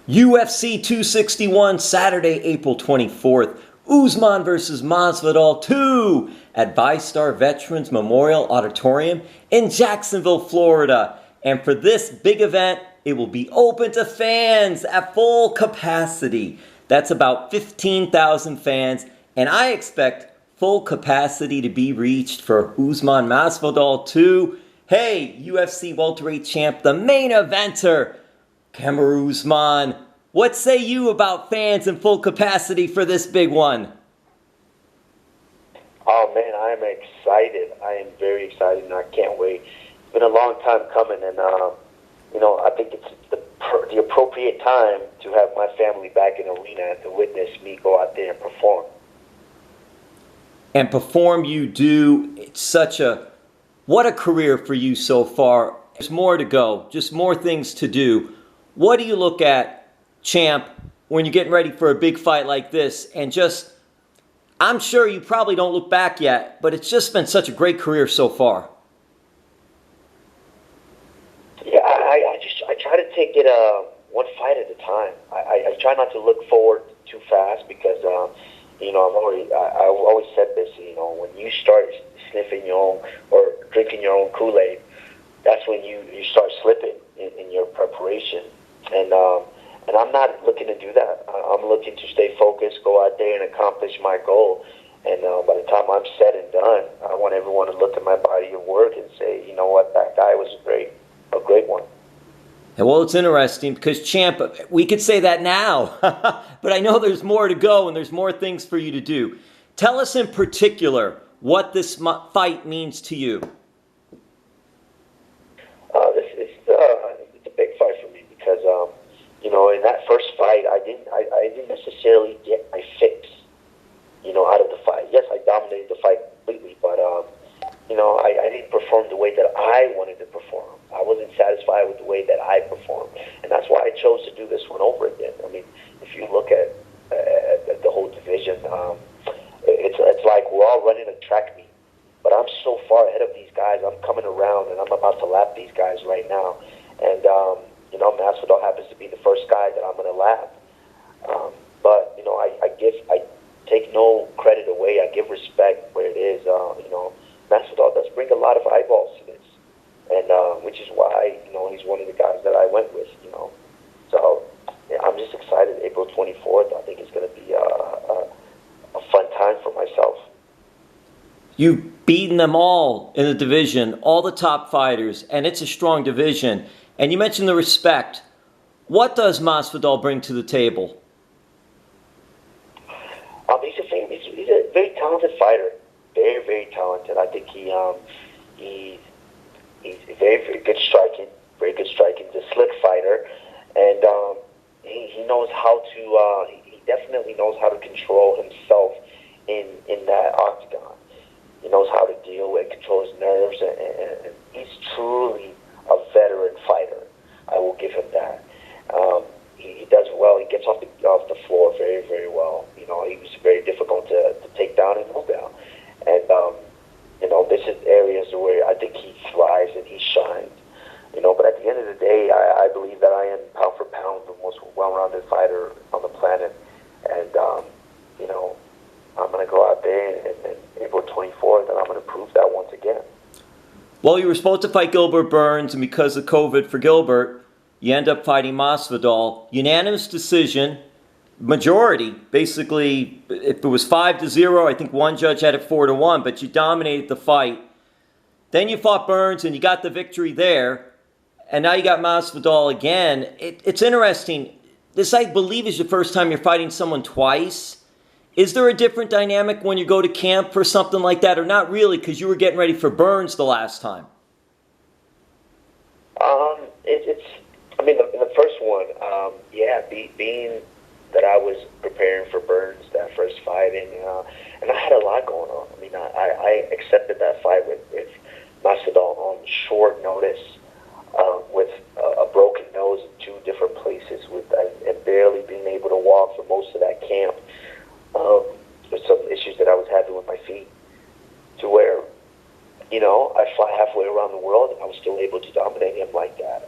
UFC 261, Saturday, April 24th. Usman versus Masvidal 2 at VyStar Veterans Memorial Auditorium in Jacksonville, Florida. And for this big event, it will be open to fans at full capacity. That's about 15,000 fans, and I expect full capacity to be reached for Usman Masvidal 2. Hey, UFC welterweight champ, the main eventer, Kamaru Usman. What say you about fans in full capacity for this big one? Oh man, I am excited. I am very excited, and I can't wait. It's been a long time coming, and I think it's the appropriate time to have my family back in the arena and to witness me go out there and perform. And perform you do. It's what a career for you so far. There's more to go, just more things to do. What do you look at, champ, when you're getting ready for a big fight like this? And I'm sure you probably don't look back yet, but it's just been such a great career so far. Yeah, I try to take it one fight at a time. I try not to look forward too fast because I've always said this. When you start sniffing your own or drinking your own Kool-Aid, that's when you start slipping in your preparation. And I'm not looking to do that. I'm looking to stay focused, go out there and accomplish my goal. And by the time I'm said and done, I want everyone to look at my body of work and say, you know what, that guy was a great one. Well, it's interesting because, champ, we could say that now, but I know there's more to go and there's more things for you to do. Tell us in particular what this fight means to you. It's a big fight for me because in that first fight I didn't necessarily get my fix out of the fight. Yes, I dominated the fight completely, but I didn't perform the way that I wanted to perform. I wasn't satisfied with the way that I performed, and that's why I chose to do this one over again. I mean, if you look at the whole division, it's like we're all running a track meet, but I'm so far ahead of these guys. I'm coming around, and I'm about to lap these guys right now, and Masvidal happens to be the first guy that I'm going to lap. But I take no credit away. I give respect where it is. Masvidal does bring a lot of eyeballs to this, and which is why he's one of the guys that I went with. So yeah, I'm just excited. April 24th, I think it's going to be a fun time for myself. You've beaten them all in the division, all the top fighters, and it's a strong division. And you mentioned the respect. What does Masvidal bring to the table? He's a very talented fighter. Very, very talented. I think he's very, very good striking. Very good striking. He's a slick fighter, and he knows how to. He definitely knows how to control himself in that octagon. He knows how to deal with, control his nerves, and he's truly a veteran fighter. I will give him that. He does well. He gets off the floor very, very well. He was very difficult to take down and hold down. And this is areas where I think he thrives and he shines. But at the end of the day, I believe that I am pound for pound the most well-rounded fighter on the planet. And I'm going to go out there and April 24th, and I'm going to prove that once again. Well, you were supposed to fight Gilbert Burns, and because of COVID for Gilbert, you end up fighting Masvidal. Unanimous decision, majority. Basically, if it was 5-0, I think one judge had it 4-1, but you dominated the fight. Then you fought Burns, and you got the victory there. And now you got Masvidal again. It's interesting. This, I believe, is the first time you're fighting someone twice. Is there a different dynamic when you go to camp for something like that, or not really, because you were getting ready for Burns the last time? In the first one, being that I was preparing for Burns that first fight, and I had a lot going on. I accepted that fight with Masvidal on short notice, with a broken nose in two different places, and barely being able to walk for most of that camp. With some issues that I was having with my feet, to where, I fly halfway around the world and I was still able to dominate him like that.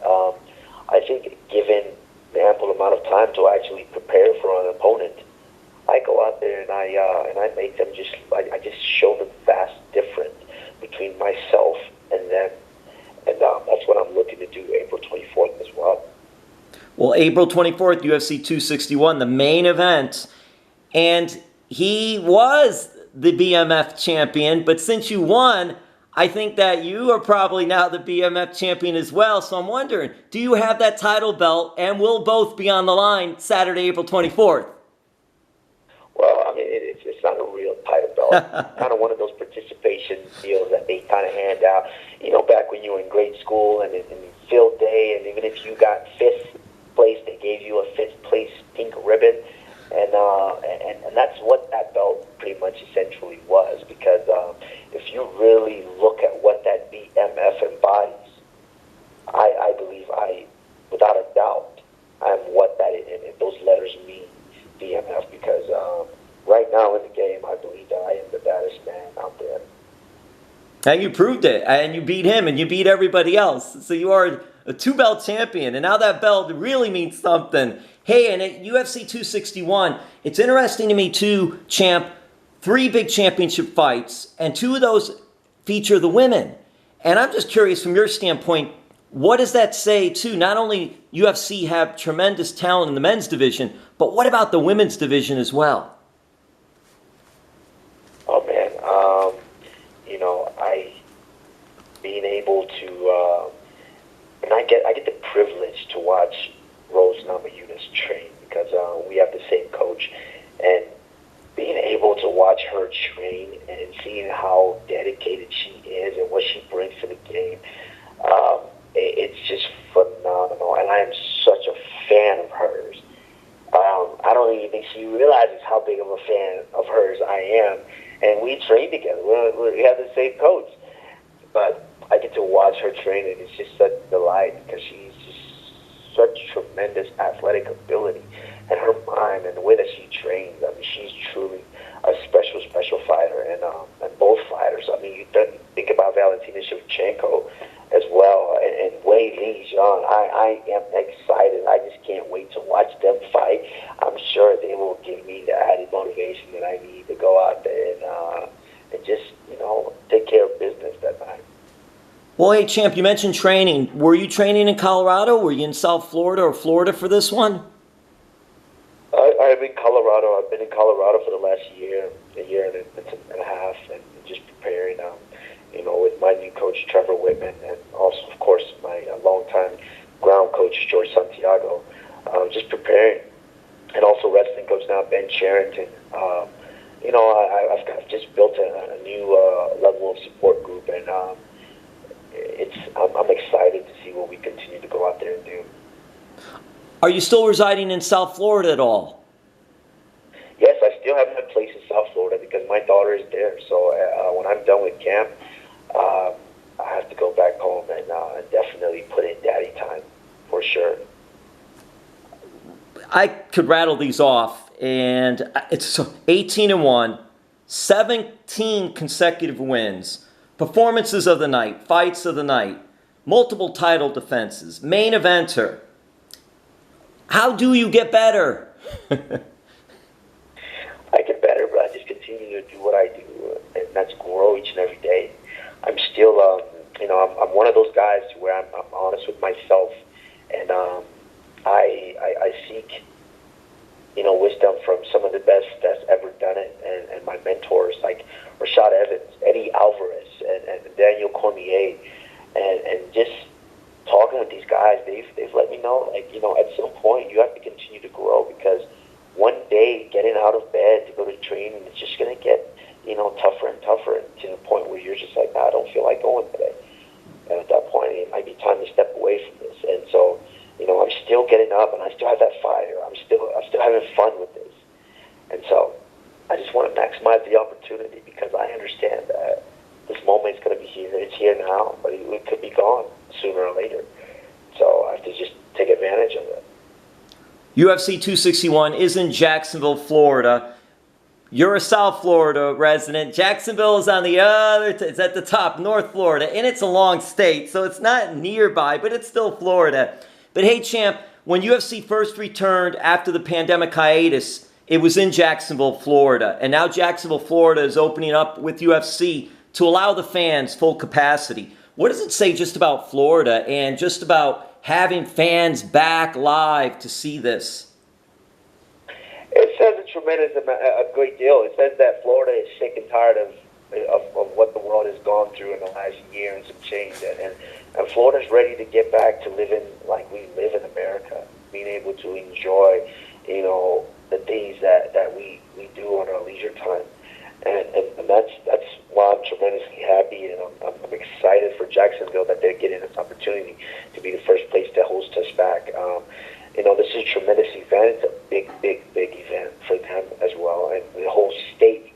I think given the ample amount of time time to actually prepare for an opponent, I go out there and I make them I just show them vast difference between myself and them, and that's what I'm looking to do April 24th as well. Well, April 24th, UFC 261, the main event, and he was the BMF champion, but since you won, I think that you are probably now the BMF champion as well. So I'm wondering, do you have that title belt, and will both be on the line Saturday, April 24th? Well, I mean, it's not a real title belt. Kind of one of those participation deals that they kind of hand out. You know, back when you were in grade school and in field day, and even if you got fifth place, they gave you a fifth place pink ribbon. And that's what that belt pretty much essentially was, because if you really look at what that BMF embodies, I believe without a doubt, I'm what that and those letters mean, BMF, because right now in the game, I believe that I am the baddest man out there. And you proved it, and you beat him, and you beat everybody else. So you are a two-belt champion, and now that belt really means something. Hey, and at UFC 261, it's interesting to me too, champ, 3 big championship fights, and 2 of those feature the women. And I'm just curious, from your standpoint, what does that say too? Not only UFC have tremendous talent in the men's division, but what about the women's division as well? Oh man, you know, being able to, and I get the privilege to watch Rose Namajunas train, because we have the same coach, and being able to watch her train and seeing how dedicated she is and what she brings to the game, it's just phenomenal, and I am such a fan of hers. I don't even think she realizes how big of a fan of hers I am, and we train together. We have the same coach, but I get to watch her train, and it's just such a delight, because she's just such tremendous athletic ability, and her mind and the way that she trains. I mean, she's truly a special fighter, and both fighters. I mean, you think about Valentina Shevchenko as well, and Wei Li Zhang. I am excited. I just can't wait to watch them fight. I'm sure they will give me the added motivation that I need to go out there and just, you know, take care of business that night. Well, hey, champ, you mentioned training. Were you training in Colorado? Were you in South Florida or Florida for this one? I'm in Colorado. I've been in Colorado for the last year and a half, and just preparing, you know, with my new coach, Trevor Whitman, and also, of course, my longtime ground coach, George Santiago, just preparing. And also wrestling coach now, Ben Sherrington. You know, I've just built a new level of support group, and I'm excited to see what we continue to go out there and do. Are you still residing in South Florida at all? Yes, I still have my place in South Florida because my daughter is there. So when I'm done with camp, I have to go back home and definitely put in daddy time, for sure. I could rattle these off, and it's 18-1, 17 consecutive wins, performances of the night, fights of the night, multiple title defenses, main eventer. How do you get better? I get better, but I just continue to do what I do, and that's grow each and every day. I'm still, you know, I'm one of those guys where I'm honest with myself, and I seek, you know, wisdom from some of the best that's ever done it, and my mentors like Rashad Evans, Eddie Alvarez, and Daniel Cormier, and just talking with these guys, they've let me know, like, you know, at some point you have to continue to grow, because one day getting out of bed to go to training, it's just going to get, you know, tougher and tougher to the point where you're just like, nah, I don't feel like going today. And at that point, it might be time to step away from this. And so, you know, I'm still getting up, and I still have that fire. I'm still having fun with this. And so I just want to maximize the opportunity, because I understand that this moment is going to be here. It's here now, but it could be gone sooner or later. So I have to just take advantage of it. UFC 261 is in Jacksonville, Florida. You're a South Florida resident. Jacksonville is on the other, it's at the top, North Florida, and it's a long state, so it's not nearby, but it's still Florida. But hey, champ, when UFC first returned after the pandemic hiatus, it was in Jacksonville, Florida. And now Jacksonville, Florida is opening up with UFC to allow the fans full capacity. What does it say just about Florida and just about having fans back live to see this? It says a great deal. It says that Florida is sick and tired of what the world has gone through in the last year and some change. And Florida's ready to get back to living like we live in America, being able to enjoy, the things that we do on our leisure time. And that's why I'm tremendously happy, and I'm excited for Jacksonville that they're getting this opportunity to be the first place to host us back. This is a tremendous event. It's a big event for them as well, and the whole state,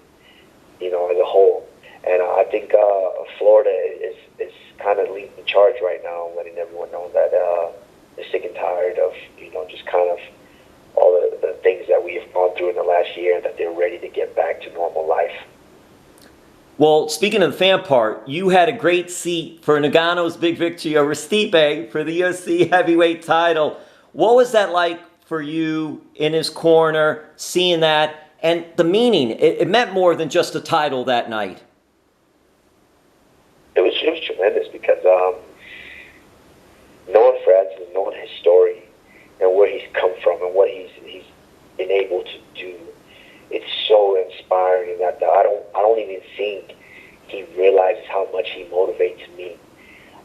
as a whole. And I think Florida is kind of leading the charge right now, letting everyone know that they're sick and tired of, just kind of all the things that we have gone through in the last year, and that they're ready to get back to normal life. Well, speaking of the fan part, you had a great seat for Nagano's big victory over Stipe for the UFC heavyweight title. What was that like for you in his corner, seeing that, and the meaning? It meant more than just a title that night. It was tremendous because knowing Francis, knowing his story and where he's come from and what he's been able to do, it's so inspiring that I don't even think he realizes how much he motivates me.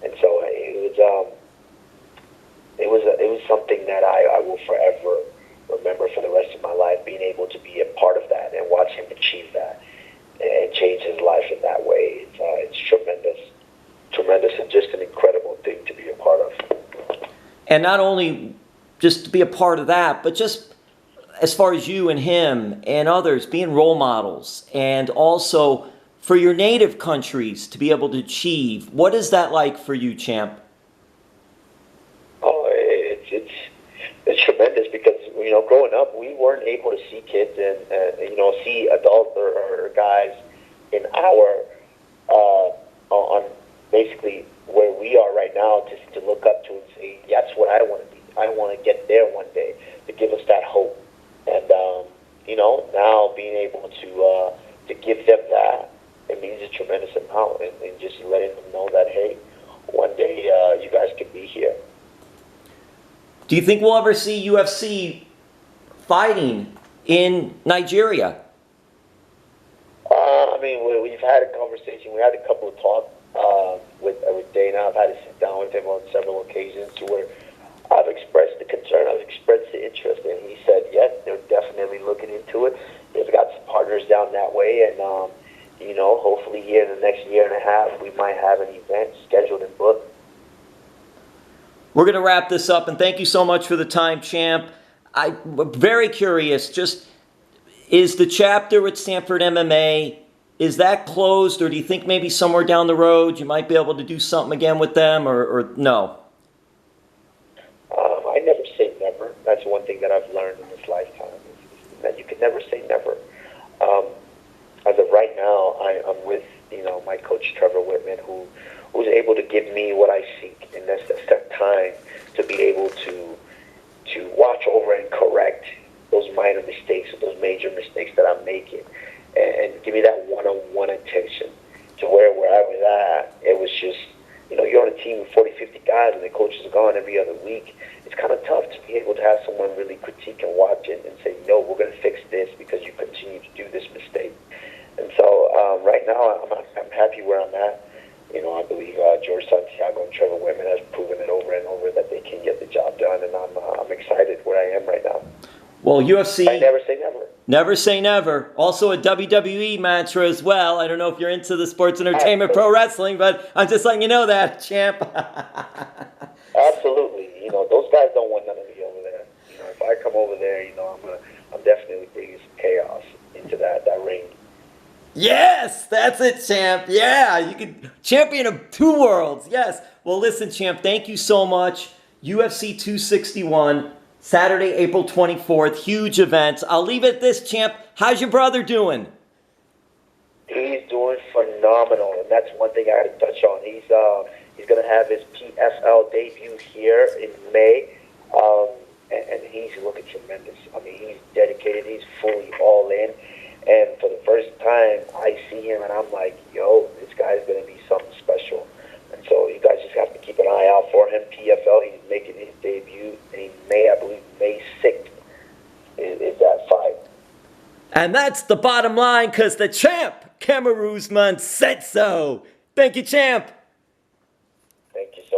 And so it was something that I will forever remember for the rest of my life, being able to be a part of that and watch him achieve that and change his life in that way. It's tremendous, and just an incredible thing to be a part of. And not only just to be a part of that, but just as far as you and him and others being role models, and also for your native countries to be able to achieve. What is that like for you, champ? Oh, it's tremendous because, growing up, we weren't able to see kids and, see adults or guys in our, on basically where we are right now, just to look up to and say, that's what I want to be. I want to get there one day, to give us that hope. And, now being able to give them that, it means a tremendous amount, and just letting them know that, hey, one day you guys can be here. Do you think we'll ever see UFC fighting in Nigeria? We've had a conversation. We had a couple of talks with Dana. I've had to sit down with him on several occasions to where I've expressed the concern, I've expressed the interest, and he said, yes, they're definitely looking into it. They've got some partners down that way, and, hopefully here in the next year and a half, we might have an event scheduled and booked. We're going to wrap this up, and thank you so much for the time, champ. I'm very curious, just is the chapter at Sanford MMA, is that closed, or do you think maybe somewhere down the road you might be able to do something again with them, or no? I never say never. That's one thing that I've learned in this lifetime, is that you can never say never. As of right now, I'm with, my coach, Trevor Whitman, who's able to give me what I seek, and that's that time to be able to watch over and correct those minor mistakes or those major mistakes that I'm making, and give me that one-on-one attention to where I was at. It was just, you're on a team with 40, 50 guys, and the coach is gone every other week. It's kind of tough to be able to have someone really critique and watch it and say, no, we're going to fix this because you continue to do this mistake. And so right now, I'm happy where I'm at. I believe George Santiago and Trevor Whitman has proven it over and over that they can get the job done, and I'm excited where I am right now. Well, UFC... I never say never. Never say never. Also a WWE mantra as well. I don't know if you're into the sports entertainment pro wrestling, but I'm just letting you know that, champ. Absolutely. Those guys don't want none of me over there. If I come over there, I'm definitely bringing some chaos into that ring. Yes, that's it, champ. Yeah, you could champion of two worlds. Yes. Well, listen, champ, thank you so much. UFC 261, Saturday, April 24th. Huge event. I'll leave it at this, champ. How's your brother doing? He's doing phenomenal, and that's one thing I got to touch on. He's going to have his PFL debut here in May. I see him and I'm like, yo, this guy's going to be something special. And so you guys just have to keep an eye out for him. PFL, he's making his debut in May, I believe May 6th is that fight. And that's the bottom line, because the champ, Kamaru Usman, said so. Thank you, champ. Thank you, sir.